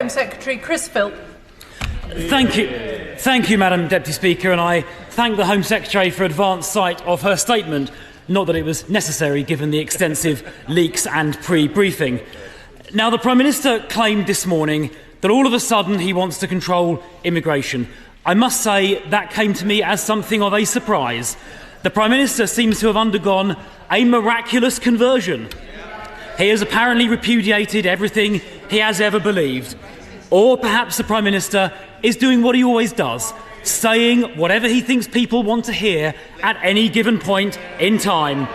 Home Secretary Chris Philp. Thank you, Madam Deputy Speaker, and I thank the Home Secretary for advance sight of her statement, not that it was necessary given the extensive leaks and pre-briefing. Now, the Prime Minister claimed this morning that all of a sudden he wants to control immigration. I must say that came to me as something of a surprise. The Prime Minister seems to have undergone a miraculous conversion. He has apparently repudiated everything he has ever believed. Or perhaps the Prime Minister is doing what he always does, saying whatever he thinks people want to hear at any given point in time.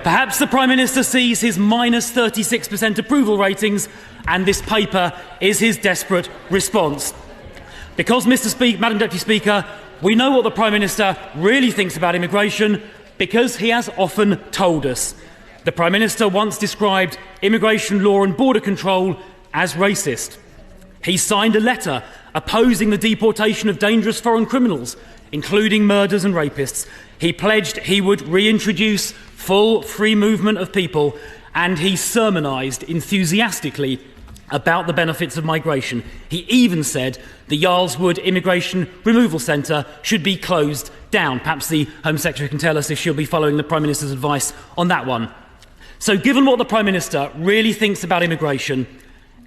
Perhaps the Prime Minister sees his minus 36% approval ratings and this paper is his desperate response. Because, Madam Deputy Speaker, we know what the Prime Minister really thinks about immigration because he has often told us. The Prime Minister once described immigration law and border control as racist. He signed a letter opposing the deportation of dangerous foreign criminals, including murderers and rapists. He pledged he would reintroduce full free movement of people, and he sermonised enthusiastically about the benefits of migration. He even said the Yarlswood Immigration Removal Centre should be closed down. Perhaps the Home Secretary can tell us if she'll be following the Prime Minister's advice on that one. So given what the Prime Minister really thinks about immigration,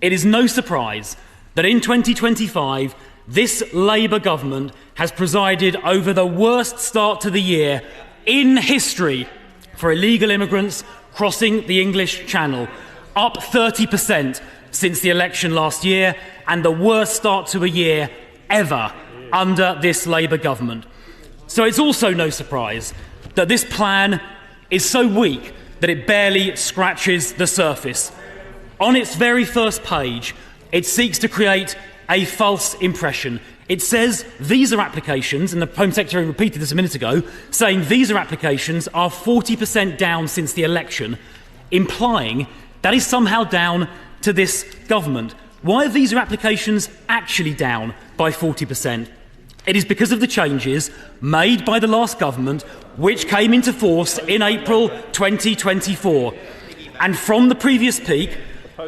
it is no surprise that in 2025 this Labour government has presided over the worst start to the year in history for illegal immigrants crossing the English Channel, up 30% since the election last year, and the worst start to a year ever under this Labour government. So it's also no surprise that this plan is so weak that it barely scratches the surface. On its very first page, it seeks to create a false impression. It says visa applications, and the Home Secretary repeated this a minute ago, saying visa applications are 40% down since the election, implying that is somehow down to this government. Why are visa applications actually down by 40%? It is because of the changes made by the last government, which came into force in April 2024. And from the previous peak,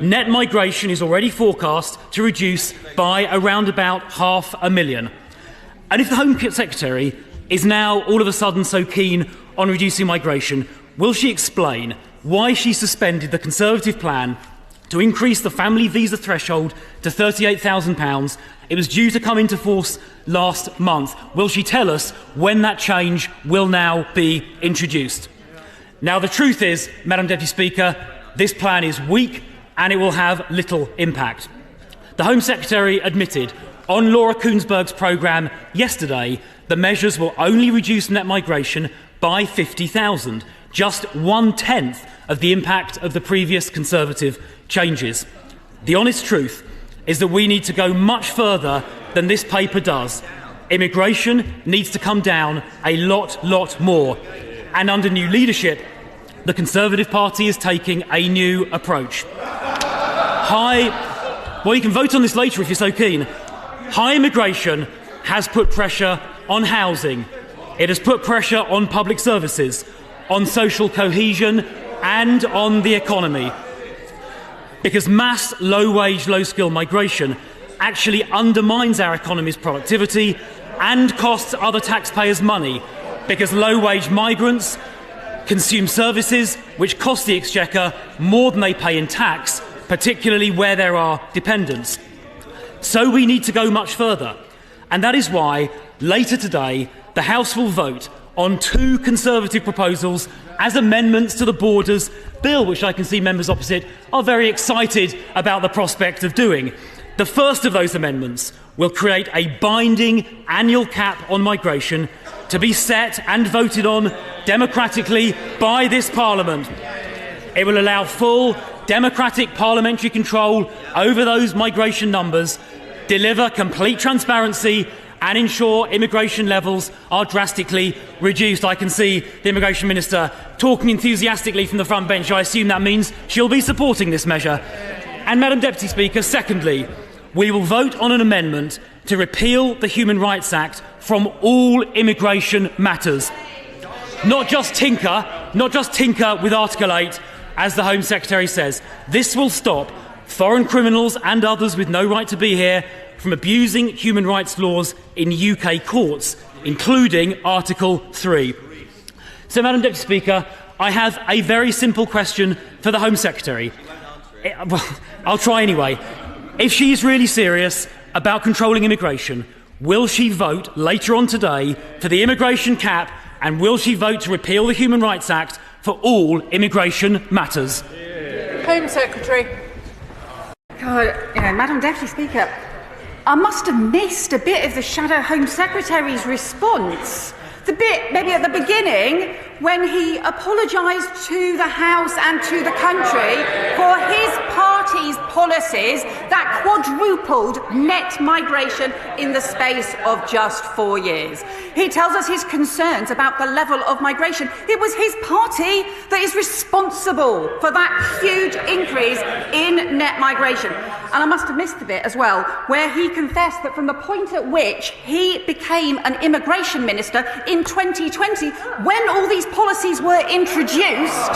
net migration is already forecast to reduce by around about 500,000. And if the Home Secretary is now all of a sudden so keen on reducing migration, will she explain why she suspended the Conservative plan to increase the family visa threshold to £38,000? It was due to come into force last month. Will she tell us when that change will now be introduced? Now, the truth is, Madam Deputy Speaker, this plan is weak and it will have little impact. The Home Secretary admitted on Laura Kuenssberg's programme yesterday the measures will only reduce net migration by 50,000, just 1/10 of the impact of the previous Conservative changes. The honest truth is that we need to go much further than this paper does. Immigration needs to come down a lot more. And under new leadership, the Conservative Party is taking a new approach. Well, you can vote on this later if you're so keen. High immigration has put pressure on housing. It has put pressure on public services, on social cohesion, and on the economy. Because mass low-wage, low-skill migration actually undermines our economy's productivity and costs other taxpayers money, because low-wage migrants consume services which cost the Exchequer more than they pay in tax, particularly where there are dependents. So we need to go much further, and that is why later today the House will vote on 2 Conservative proposals as amendments to the Borders Bill, which I can see members opposite are very excited about the prospect of doing. The first of those amendments will create a binding annual cap on migration to be set and voted on democratically by this Parliament. It will allow full democratic parliamentary control over those migration numbers, deliver complete transparency and ensure immigration levels are drastically reduced. I can see the Immigration Minister talking enthusiastically from the front bench. I assume that means she'll be supporting this measure. And, Madam Deputy Speaker, secondly, we will vote on an amendment to repeal the Human Rights Act from all immigration matters. Not just tinker with Article 8, as the Home Secretary says. This will stop foreign criminals and others with no right to be here from abusing human rights laws in UK courts, including Article 3. So, Madam Deputy Speaker, I have a very simple question for the Home Secretary. Well, I'll try anyway. If she's really serious about controlling immigration, will she vote later on today for the immigration cap, and will she vote to repeal the Human Rights Act for all immigration matters? Home Secretary. God, Madam Deputy Speaker, I must have missed a bit of the Shadow Home Secretary's response. The bit, maybe at the beginning, when he apologised to the House and to the country for his party's policies that quadrupled net migration in the space of just 4 years. He tells us his concerns about the level of migration. It was his party that is responsible for that huge increase in net migration. And I must have missed the bit as well, where he confessed that from the point at which he became an immigration minister in 2020, when all these policies were introduced,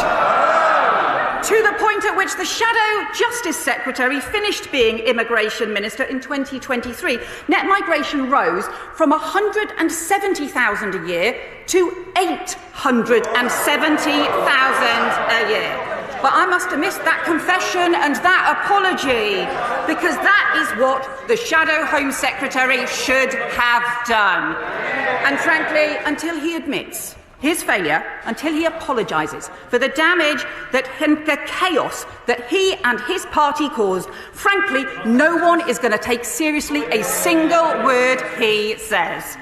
to the point at which the Shadow Justice Secretary finished being Immigration Minister in 2023, net migration rose from 170,000 a year to 870,000 a year. But I must have missed that confession and that apology, because that is what the Shadow Home Secretary should have done. And frankly, until he admits his failure, until he apologises for the damage and the chaos that he and his party caused, frankly, no one is going to take seriously a single word he says.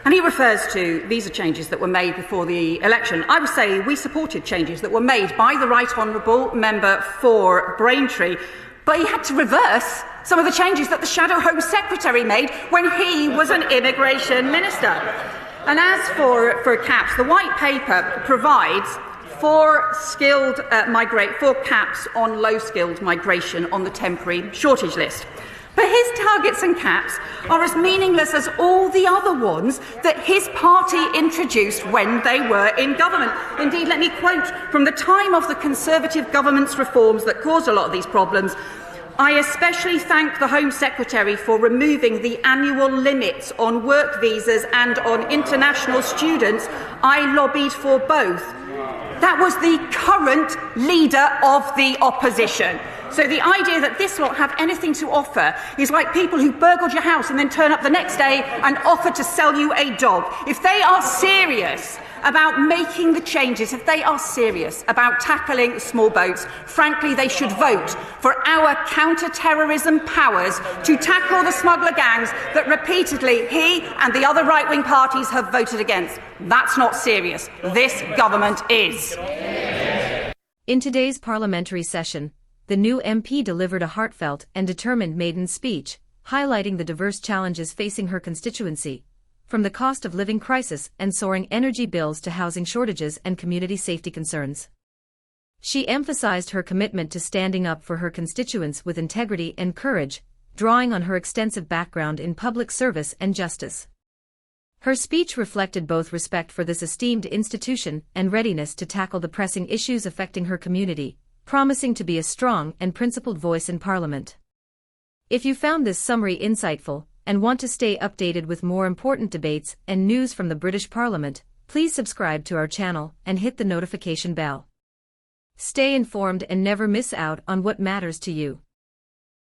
And he refers to visa changes that were made before the election. I would say we supported changes that were made by the Right Honourable Member for Braintree, but he had to reverse some of the changes that the Shadow Home Secretary made when he was an immigration minister. And as for caps, the White Paper provides for caps on low-skilled migration on the temporary shortage list. But his targets and caps are as meaningless as all the other ones that his party introduced when they were in government. Indeed, let me quote from the time of the Conservative government's reforms that caused a lot of these problems. I especially thank the Home Secretary for removing the annual limits on work visas and on international students. I lobbied for both. That was the current leader of the opposition. So the idea that this lot have anything to offer is like people who burgled your house and then turn up the next day and offer to sell you a dog. If they are serious about making the changes, if they are serious about tackling small boats, frankly, they should vote for our counter-terrorism powers to tackle the smuggler gangs that repeatedly he and the other right-wing parties have voted against. That's not serious. This government is. In today's parliamentary session, the new MP delivered a heartfelt and determined maiden speech, highlighting the diverse challenges facing her constituency, from the cost of living crisis and soaring energy bills to housing shortages and community safety concerns. She emphasized her commitment to standing up for her constituents with integrity and courage, drawing on her extensive background in public service and justice. Her speech reflected both respect for this esteemed institution and readiness to tackle the pressing issues affecting her community, promising to be a strong and principled voice in Parliament. If you found this summary insightful and want to stay updated with more important debates and news from the British Parliament, please subscribe to our channel and hit the notification bell. Stay informed and never miss out on what matters to you.